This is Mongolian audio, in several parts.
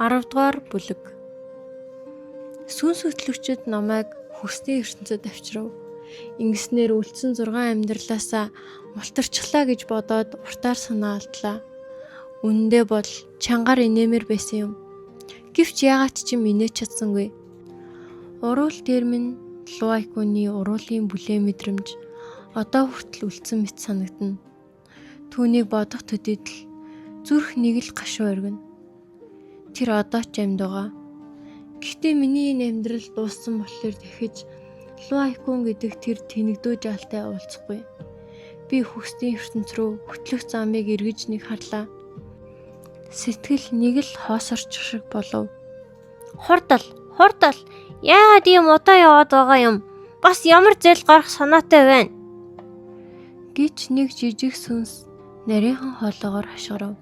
10 дугаар бүлэг. Сүнс хөтлөгчд намайг хүсний ертөнцөд авчирав. Ингэснээр үлдсэн 6 амьдралаасаа мултарчлаа гэж бодоод уртаар санаа алдлаа. Үнэндээ бол чангаар инээмэр байсан юм. Гэвч яагаад ч юм инээж чадсангүй. Уруул термин Луайконы уруулын бүлээн мэдрэмж одоо хүртэл үлдсэн мэт санагдана. Түүнийг бодох төдийд л зүрх нэг л гашуу өргөнө. Тэр одоо ч амьд байгаа. Гэхдээ миний энэ амьдрал дууссан болохоор дахиж Луайкон гэдэг тэр тэнэгдүү жалтай уулзахгүй. Би хүсний ертөнц рүү хөтлөх замыг эргэж нэг харлаа. Сэтгэл нэг л хоосорчих шиг болов. Хурдал. Яагаад ийм удаа яваад байгаа юм? Бас ямар зээл гарах санаатай байна? Гэж нэг жижиг сүнс нарийнхан хоолоогоор хашгирав.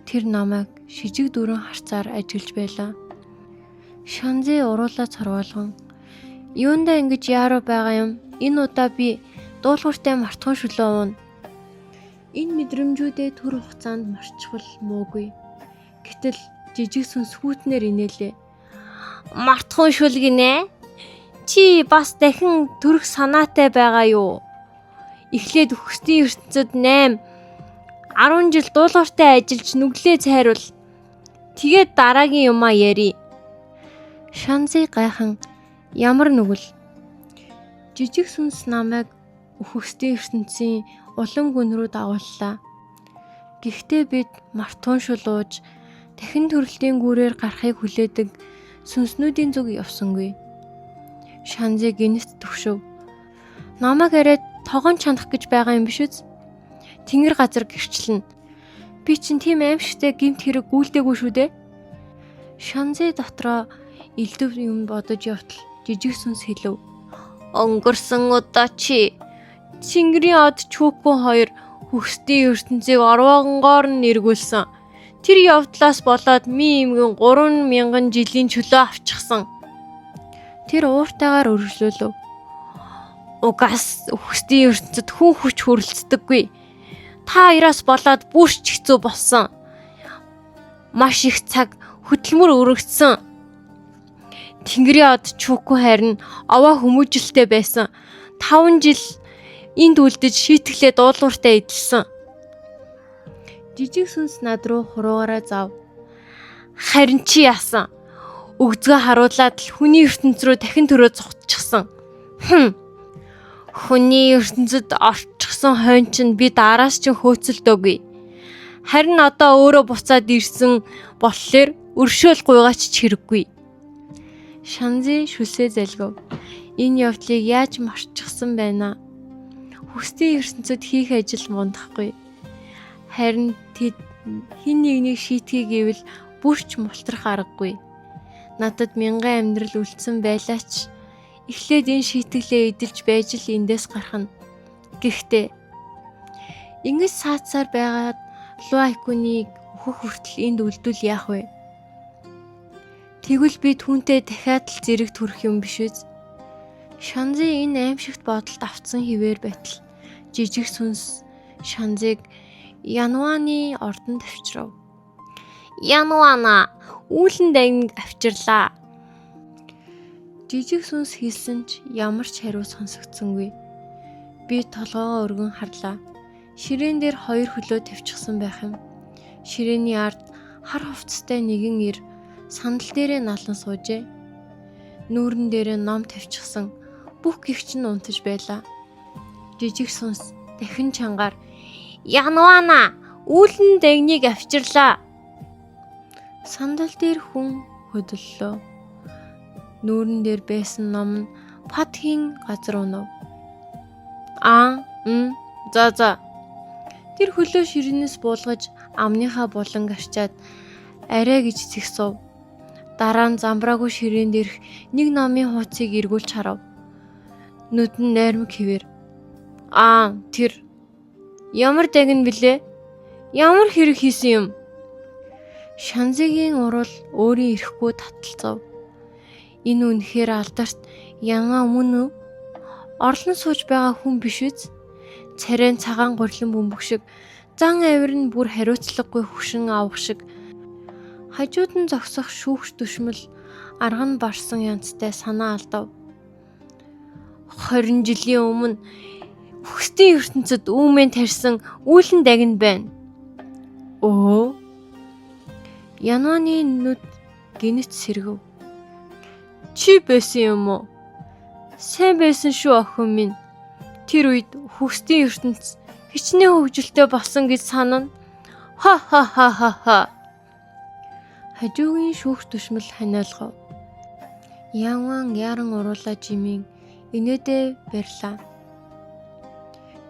Тэр намайг шижиг дөрөн харцаар ажиглаж байлаа. Шанзэ уруулаа цорвоолгон. Юундаа ингэж яаруу байгаа юм? Энэ удаа би дуулууртай мартхан шүлөө уuna. Энэ мэдрэмжүүдээ түр хугацаанд марчвал муугүй. Гэтэл жижиг сүнс хүүтнэр инээлээ. Мартхан шүл гинэ? Чи бас дахин төрөх санаатай байгаа юу? Эхлээд хүсний ертөнцөд 10 жил дуулууртай ажиллаж нүглээ цайруул. Тэгээд дараагийн юмаа яри. Шанзы гайхан ямар нүгэл. Жижиг сүнс намайг хүсний ертөнцийн улам гүн рүү дагууллаа. Гэхдээ бид мартуун шулууж дахин төрөлтийн гүүрээр гарахыг хүлээдэг сүнснүүдийн зүг явсангүй. Шанзы гинэт төвшөв. Намайг арайд тогоон чанах гэж байгаа юм биш үз? Тэнгэр газар гэрчлэн. Би чинь тийм аимшигтай гэмт хэрэг гүйлдэггүй шүү дээ. Шанзы дотроо элдв юм бодож явтал жижиг сүнс хэлв. Өнгөрсөн удаа чи Цингэрийн од Чүкүн хоёр хүсний ертөнцийг орвоогонгоор нь эргүүлсэн. Тэр явдлаас болоод ми имгэн 3000 жилийн чөлөө авчихсан. Тэр ууртайгаар өргөжлөлөв. Угаас хүсний ертөнцид хүн хүч хүрэлцдэггүй. Та хоёроос болоод бүрч хэцүү болсон. Маш их цаг хөдөлмөр өргөцсөн. Тэнгэрийн од Чүкүн харин овоо хүмүүжилтэй байсан. 5 жил энд үлдэж шийтгэлээ дуулууртай эдэлсэн. Жижиг сүнс над руу хуруугаараа зав. Харин чи яасан? Өгзгөө харуулад л хүний ертөнц рүү дахин төрөө зогтчихсан. Хүний ертөнцид орчихсон хойно чинь би дараас чинь хөөцөлдөөгүй. Харин одоо өөрөө буцаад ирсэн болохоор өршөөл гуйгаач хэрэггүй. Шанзы шүлсээ залгив. Энэ явдлыг яаж марчихсан байна? Хүсний ертөнцид хийх ажил мундахгүй. Харин тэд хин нэгнийг шийтгий гэвэл бүрч мултрах аргагүй. Надад 1000 амьдрал үлдсэн байлаач эхлээд энэ шийтгэлээ эдэлж байж л эндээс гарах нь. Гэхдээ ингэж саацаар байгаад Луайконыг өөхөх хүртэл энд үлдвэл яах вэ? Тэгвэл би түүнтэй дахиад л зэрэг төрөх юм биш үз? Шанзы энэ аимшигт бодолд автсан хിവэр байтал жижиг сүнс Шанзыг Януаны ордонд авчирав. Януана үүлэн данг авчирлаа. Жижиг сүнс хэлсэн ч ямар ч хариу сонсогдсонгүй. Би толгоогоо өргөн харлаа. Ширээн дээр 2 хөлөө тавьчихсан байх юм. Ширээний ард хар хувцастай нэгэн ир сандал дээрээ налан суужээ. Нүүрэн дээрээ ном тавьчихсан. Бүх гихч нь унтаж байлаа. Жижиг сүнс дахин чангаар Януана үүлэн дагныг авчирлаа. Сандал дээр хүн хөдөллөө. Нүүрэн дээр байсан ном нь Патхийн газар унав. За. Тэр хөлөө ширээнээс буулгаж амныхаа буланг арчаад арай гэж зэгсв. Дараа нь замбраагүй ширээн дээрх нэг номын хуудсыг эргүүлж харав. Нүд нь нойрмог хിവэр. Тэр ямар дагн блэ? Ямар хэрэг хийсэн юм? Шанзыгийн урал өөрийн ирэхгүй таталцав. Энэ үнэхээр алдарт Янган мөн үү? Орлон сууж байгаа хүн биш үз? Царайн цагаан гурилан бөмбөг шиг зан авир нь бүр хариуцлагагүй хөшин авах шиг Хажууд нь зогсох шүүгч түшмэл арга нь барсан янзтай санаа алдав. 20 жилийн өмнө үхсдийн ертөнцид үүмэн тарьсан үүлэн дагна байна. Өө. Януаны нүд гинэт сэргэв. Чи байсан юм уу? Сайн байсан шүү охин минь. Тэр үед үхсдийн ертөнц хичнээн хөвгөлтэй болсон гэж санана. Ха ха ха ха ха. Хажуугийн шүүгч түшмэл ханиалгав. Янван яран уруулаа жимийн инээдээ барьлаа.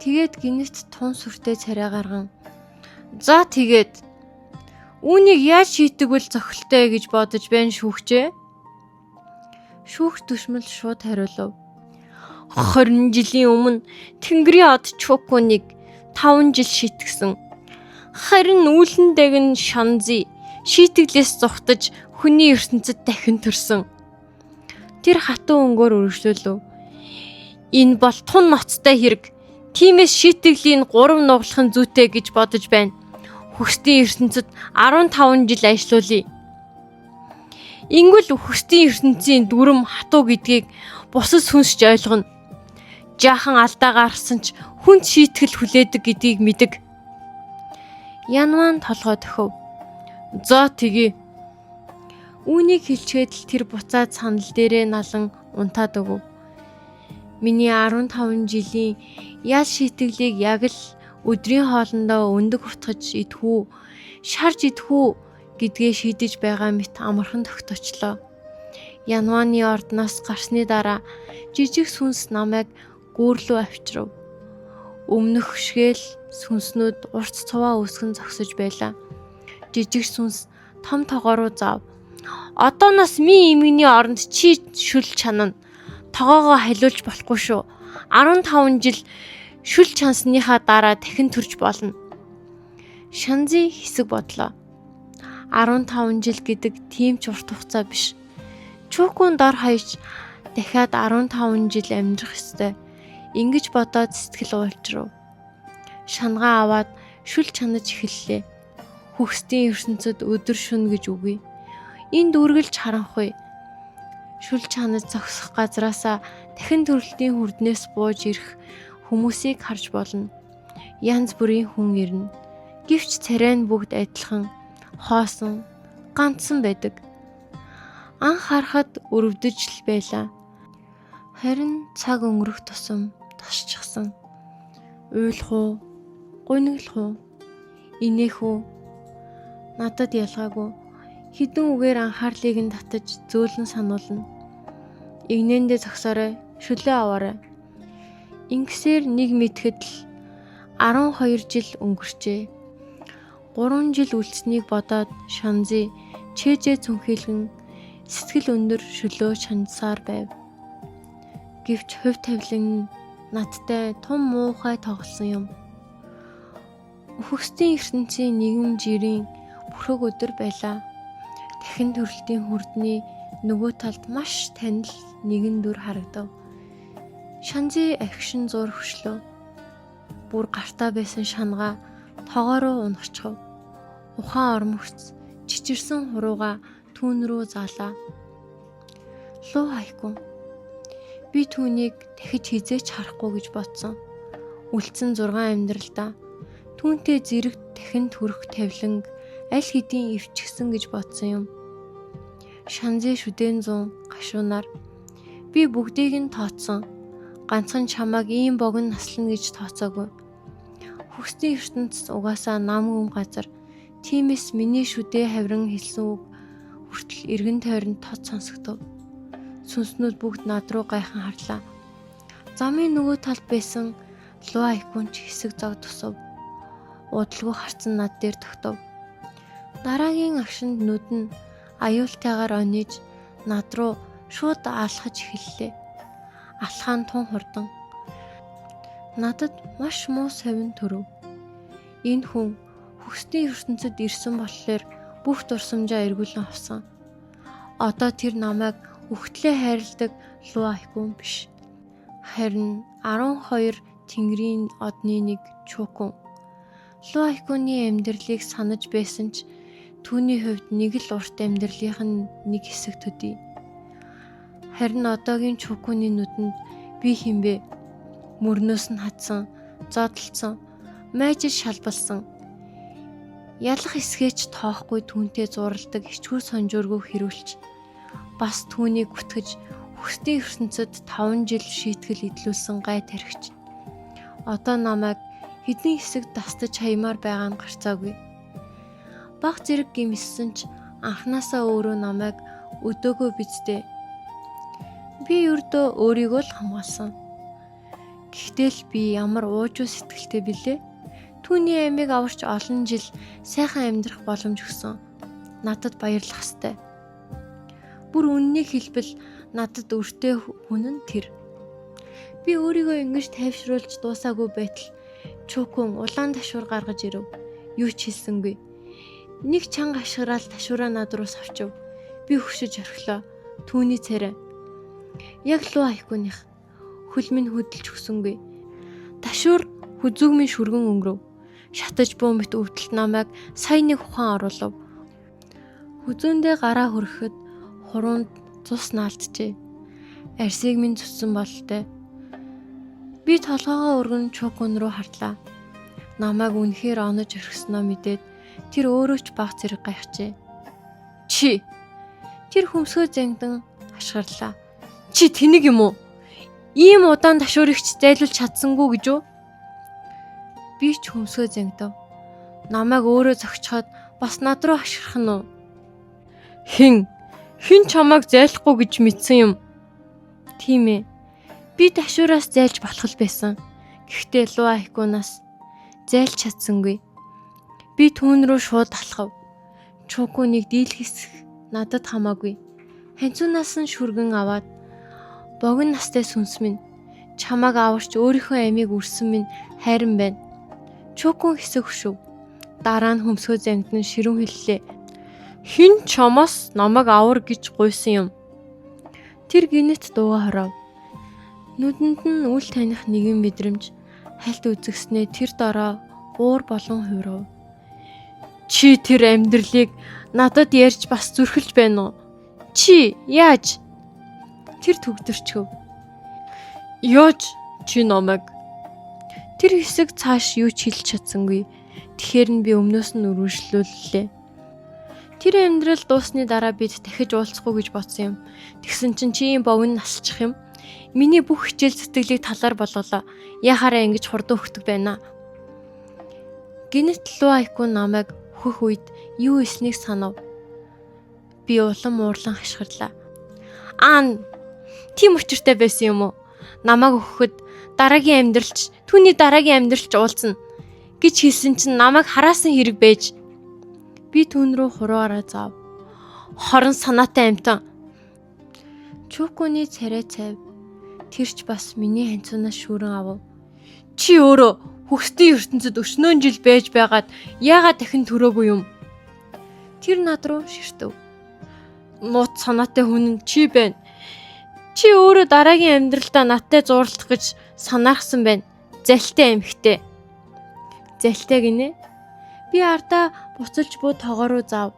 Тэгээд гинэт тун сүртэй царай гарган. За тэгээд үүнийг яаж шийдэг вэ зохилтой гэж бодож байна шүүгчээ? Шүүгч түшмэл шууд хариулав. 20 жилийн өмнө Тэнгэрийн ад Чукуныг 5 жил шийтгсэн. Харин үүлэн дагн Шанзи шийтгэлээс зүхтаж хүний ертөнцид дахин төрсөн. Тэр хатуу өнгөөр өргөжлөлөв. Энэ бол тун ноцтой хэрэг. Тиймээс шийтгэлийг 3 нуглахын зүйтэй гэж бодож байна. Үхсдийн ертөнцид 15 жил ажиллаулъя. Ингүүл үхсдийн ертөнцийн дүрм хатуу гэдгийг бусад сүнсч ойлгоно. Жаахан алдаа гарсан ч хүнд шийтгэл хүлээдэг гэдгийг мэдэг. Янван толгой төхөв. За тэгье. Үүнийг хэлчихэд л тэр буцаад санал дээрээ налан унтаад өгөв. Миний 15 жилийн ял шийтгэлийг яг л өдрийн хоолндоо өндөг утгаж идэхүү, шарж идэхүү гэдгээ шийдэж байгаа мэт амархан тогточлоо. Янваны ордноос гарсны дараа жижиг сүнс намайг гүүрлүү авчирв. Өмнөх шигээл сүнснүүд урт цуваа үүсгэн зогсож байлаа. Жижиг сүнс том тоогоо руу заав. Одооноос ми эмгний оронд чи шүл чанана. Тогоогоо халиулж болохгүй шүү. 15 жил шүл чансныхаа дараа дахин төрж болно. Шанзи хэсэг бодлоо. 15 жил гэдэг тийм ч урт хугацаа биш. Чукун дор хаяж дахиад 15 жил амьдрах ёстой. Ингэж бодоод сэтгэл уйлжрав. Шангаа аваад шүл чанаж эхэллээ. Хүхсдийн ертөнцид өдөр шөнө гэж үгүй. Энд үргэлж харанхуй. Шүл чанаж зогсох газраасаа дахин төрөлтийн хүрднээс бууж ирэх хүмүүсийг харж болно. Янз бүрийн хүн ирнэ. Гэвч царай нь бүгд адилхан, хоосон, ганцсан байдаг. Анх харахад өрөвдөж л байлаа. Харин цаг өнгөрөх тусам тосчихсон. Уйлах уу, гуниглах уу, инех үү? Надад ялгаагүй. Хідэн үгээр анхаарлыг нь татаж зөөлөн сануулна. Игнэндээ зогсоорой, шүлээ аваарай. Ингэсээр нэг мэдхэд л 12 жил өнгөрчээ. 3 жил үлдсэнийг бодоод Шанзи чэжээ цүнхээлгэн сэтгэл өндөр шөлөө шанасаар байв. Гэвч хувь тавилан надтай тун муухай тоглосон юм. Үхсдийн ертөнцийн нэгэн жирийн бүрхэг өдөр байлаа. Дахин төрөлтийн хүрдний нөгөө талд маш танил нэгэн дүр харагдав. Шанзи агшин зур хөшлөө. Бүр гартаа байсан шангаа тоогоороо унахчав. Ухаан ормогц чичирсэн хурууга түүн рүү заалаа. Луу хайкун. Би түүнийг дахиж хизээч харахгүй гэж бодсон. Үлдсэн 6 амьдралдаа түүнтэй зэрэг дахин төрөх тавиланг аль хэдийн өвчгсөн гэж бодсон юм. Шанзи шүдэн 100 гашуунаар би бүгдийг нь тооцсон. Ганцхан чамааг ийм богино наслана гэж тооцоогүй. Хүсдийн ертөнцид угаасаа нам гүм газар. Тиймээс миний шүдээ хавран хэлсэн үг хүртэл эргэн тойронд тод сонсогдов. Сүнснүүд бүгд над руу гайхан харлаа. Замын нөгөө талд байсан луу айкунч хэсэг зог тусав. Удалгүй харцсан над дээр тогтов. Дараагийн агшинд нүд нь аюултайгаар ониж над руу шууд алхаж эхэллээ. Алхаан тун хурдан. Надад маш муу совин төрөв. Энэ хүн хүсдийн ертөнцид ирсэн болохоор бүх дурсамжаа эргүүлэн авсан. Одоо тэр намайг үхтлээ хайрладаг луу айкун биш. Харин 12 тэнгэрийн одны нэг Чукун. Луу айкуны амьдралыг санаж байсан ч Түүний хувьд нэг л урт амьдралынх нь нэг хэсэг төдий. Харин одоогийн Чукуны нүдэнд би хинбэ? Мөрнөөс нь хатсан, зодтолцсон, майжид шалбалсан. Ялах эсгээч тоохгүй түүнтэй зуралдаг ичгүү сонжооргүй хэрүүлж бас түүнийг гүтгэж хүсдийн ертөнцид 5 жил шийтгэл идлүүлсэн гай тархич. Одоо намайг хэдэн хэсэг дастаж хаямаар байгаа нь гарцаагүй. Баг зэрэг гимссэн ч анханасаа өөрөө намайг өдөөгөө биздээ. Би ердөө өөрийгөө л хамгаалсан. Гэхдээ л би ямар уужуу сэтгэлтэй билээ. Түүний амийг аварч олон жил сайхан амьдрах боломж өгсөн. Надад баярлах ёстой. Бүр үннийг хэлбэл надад өртөө хүн нь тэр. Би өөрийгөө ингэж тайвшруулж дуусаагүй байтал Чукун улаан ташуур гаргаж ирэв. Юу ч хэлсэнгүй. Нэг чанга ашгараал ташуураа над руу савчив. Би хөшөж орхилоо. Түүний царай. Яг луу айхгүйнийх. Хөл минь хөдөлж өгсөнгүй. Ташуур хүзүүг минь шүргэн өнгөрөв. Шатаж буу мэт өвдөлт намайг сая нэг ухаан оруулав. Хүзүүндээ гараа хөрөхөд хуруунд цус наалджээ. Арсыг минь цуцсан болтой. Би толгоогоо өргөн Чукун руу харлаа. Намайг үнэхээр онож орхисноо мэдээд тэр өөрөө ч баг зэрэг гайхжээ. Чи тэр хөмсгөө зангидан хашгирлаа. Чи тэнэг юм уу? Ийм удаан ташуурыгч зайлуулж чадсангүй гэж үү? Би ч хөмсгөө зангидав. Намайг өөрөө зогчход бас над руу хашгирах нь уу? Хэн чамайг зайлахгүй гэж мэдсэн юм? Тийм ээ. Би ташуураас зайлж болох байсан. Гэхдээ луу айхгүйнаас зайлж чадсангүй. Би түүн рүү шууд алхав. Чукуныг дийлхэсэх надад хамаагүй. Ханцуунаас нь шүргэн аваад богино настай сүнс минь чамайг аварч өөрийнхөө амийг үрсэн минь хайран байна. Чукун хэсэг хөшөв. Дараа нь хөмсгөө зангидан ширүүн хэллээ. Хин чамаас намайг авар гэж гуйсан юм? Тэр гинэт дууга хоров. Нүдэнд нь үл таних нэгэн мэдрэмж хальт үзэгснээ тэр дараа уур болон хувирав. Чи тэр амьдралыг надад ярьж бас зүрхэлж байна уу? Чи яаж? Тэр төгдөрчгөв. Яаж чи намайг? Тэр хэсэг цааш юу ч хэлж чадсангүй. Тэгэхээр нь би өмнөөс нь үргэлжлүүллээ. Тэр амьдрал дуусны дараа бид дахиж уулзахгүй гэж бодсон юм. Тэгсэн чинь чи ийм бовн насалчих юм. Миний бүх хичээл зүтгэлийг талаар болголоо. Яхаараа ингэж хурдан өгдөг байна. Гинэт луу айкун намайг хөх үед юу хийснийг санав. Би улам уурлан хашгирлаа. Тийм учиртай байсан юм уу? Намайг өгөхөд дараагийн амьдралч, түүний дараагийн амьдралч уулзна гэж хэлсэн чинь намайг хараасан хэрэг байж. Би түүн рүү хурууаараа заав. Хорон санаатай амтан. Чукуны царай цайв. Тэрч бас миний ханцуунаас шүүрэн авав. Чи өөрөө хөхсдийн ертөнцид 40 жил байж байгаад яагаад дахин төрөөгүй юм? Тэр над руу ширтэв. Нууц санаатай хүн нь чи байна. Чи өөрөө дараагийн амьдралдаа надтай зурлах гэж санаарсан байна. Залтай эмхтэй. Залтай гинэ. Би ардаа буцалж буу тоогоо руу заав.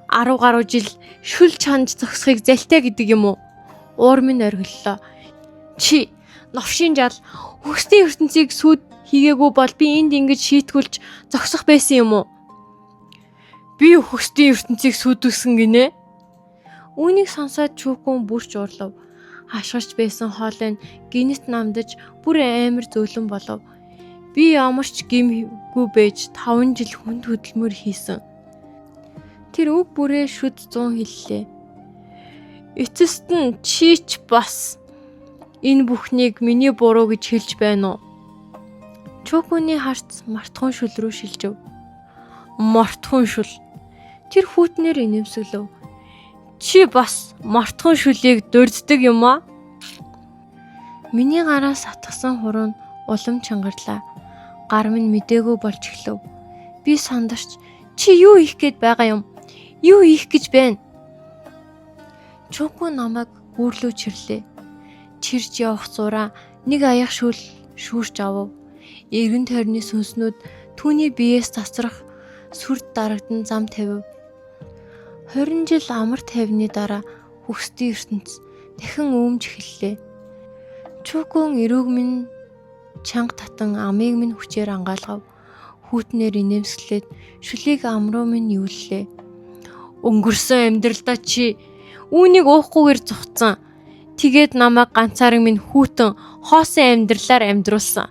10 гаруй жил шүл чанд зогсохыг залтай гэдэг юм уу? Уур минь оргиллоо. Чи новшийн жал хөхсдийн ертөнцийг сүд хийгээгүй бол би энд ингэж шийтгүүлж зогсох байсан юм уу? Би хөхсдийн ертөнцийг сүдүүлсэн гинэ. Үүнийг сонсоод Чукун бүрч уурлав. Хашгирч байсан хоолой нь гинэт намдаж бүр амар зөөлөн болов. Би ямарч гимгүй байж 5 жил хүнд хөдөлмөр хийсэн. Тэр үг бүрээ шүд 100 хэллээ. Эцэст нь чи ч бас энэ бүхнийг миний буруу гэж хэлж байна уу? Чукуны харц мартхан шүл рүү шилжив. Мартхан шүл. Тэр хүүтнэр инэмсэглэв. Чи бас мартхан шүлийг дурддаг юм аа? Миний гараас атгсан хуруу нь улам чангарлаа. Гар минь мдээгүй болж эхлэв. Би сандарч чи юу хийх гээд байгаа юм? Юу хийх гэж байна? Чукун намайг гүүрлүү чирлээ. Чирж явах зураа нэг аяг шүүрч авав. Эргэн тойрны сүнснүүд түүний биеэс тасрах сүрд дарагдан зам тавив. 20 жил амар тайвны дараа хөхсдийн ертөнц дахин өөмж эхэллээ. Чүкүн эрүүг минь чанга татан амийг минь хүчээр ангаалгав. Хүүтнээр инээмсэглээд шүлийг ам руу минь юуллээ. Өнгөрсөн амьдралдаа чи үүнийг уухгүйгээр зугцсан. Тэгээд намайг ганцаараа минь хүүтэн хоосон амьдралаар амьдруулсан.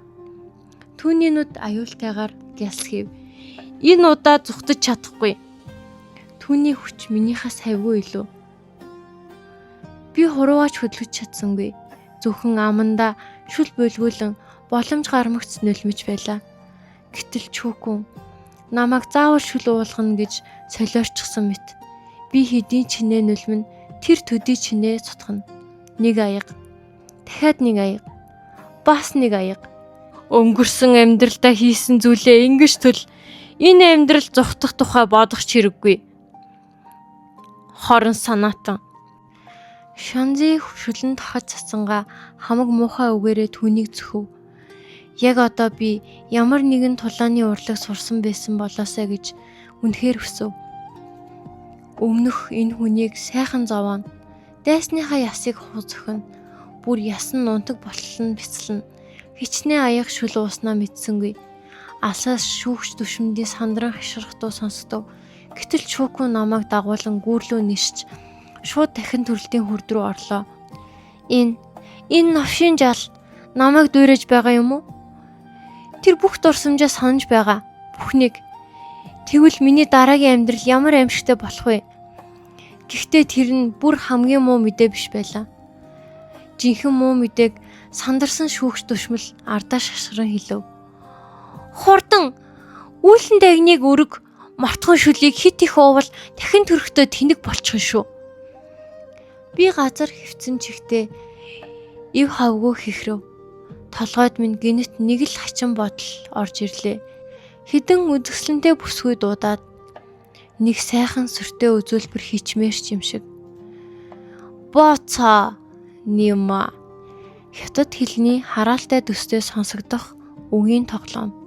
Түүний нүд аюултайгаар гялсхив. Энэ удаа зүхтэж чадахгүй. Түүний хүч минийхээс хавгүй илүү. Би хуруугаач хөдлөж чадсангүй. Зөвхөн амандаа шүл бүлгүүлэн боломж гармагц нөлмөж байлаа. Гэтэл Чүкүн намайг заавал шүл уулгана гэж солиорчсон мэт. Би хэдийн чинээ нөлмөн тэр төдий чинээ цутгана. Нэг аяга. Дахиад нэг аяга. Бас нэг аяга. Өнгөрсөн амьдралдаа хийсэн зүйлээ ингэж төл энэ амьдрал зүхтах тухай бодох ч хэрэггүй. Хорон санаатан. Шанзи шүлэн тахаж цацангаа хамаг муухай үгээрээ түүнийг зөвхөв. Яг одоо би ямар нэгэн тулааны урлаг сурсан байсан болоосаа гэж үнэхээр хүсв. Өмнөх энэ хүнийг сайхан зовоно. Дайсныхаа ясыг хузохно. Бүр ясан нунтаг болтол нь бяцлана. Хичнээн аяг шүл ууснаа мэдсэнгүй. Алсаас шүүгч түшмдийн сандран хашгирах дуу сонсдов. Гэтэл Чүкүн намайг дагуулan гүүрлөө нисч шууд дахин төрөлтийн хүрд рүү орлоо. Энэ новшин жал намайг дуурайж байгаа юм уу? Тэр бүх дурсамжаа санаж байгаа. Бүхнийг. Тэгвэл миний дараагийн амьдрал ямар аимшигтай болох вэ? Гэхдээ тэр нь бүр хамгийн муу мэдээ биш байлаа. Жинхэнэ муу мэдээг сандарсан шүүгч түшмэл ардаа шашгиран хэлв. Хурдан үүлэн дагныг өрг мартхан шүлийг хит их уувал дахин төрөхдөө тэнэг болчихно шүү. Би газар хөвцөн чихтэй ив хавгүй хихрэв. Толгойд минь гинэт нэг л хачин бодол орж ирлээ. Хідэн үзэсгэлэнтэй бүсгүй дуудаад нэг сайхан сүртэй үзүүлбэр хичмээрч юм шиг. Боцоо нима. Хятад хэлний хараалтай төстэй сонсогдох үгийн тоглоом.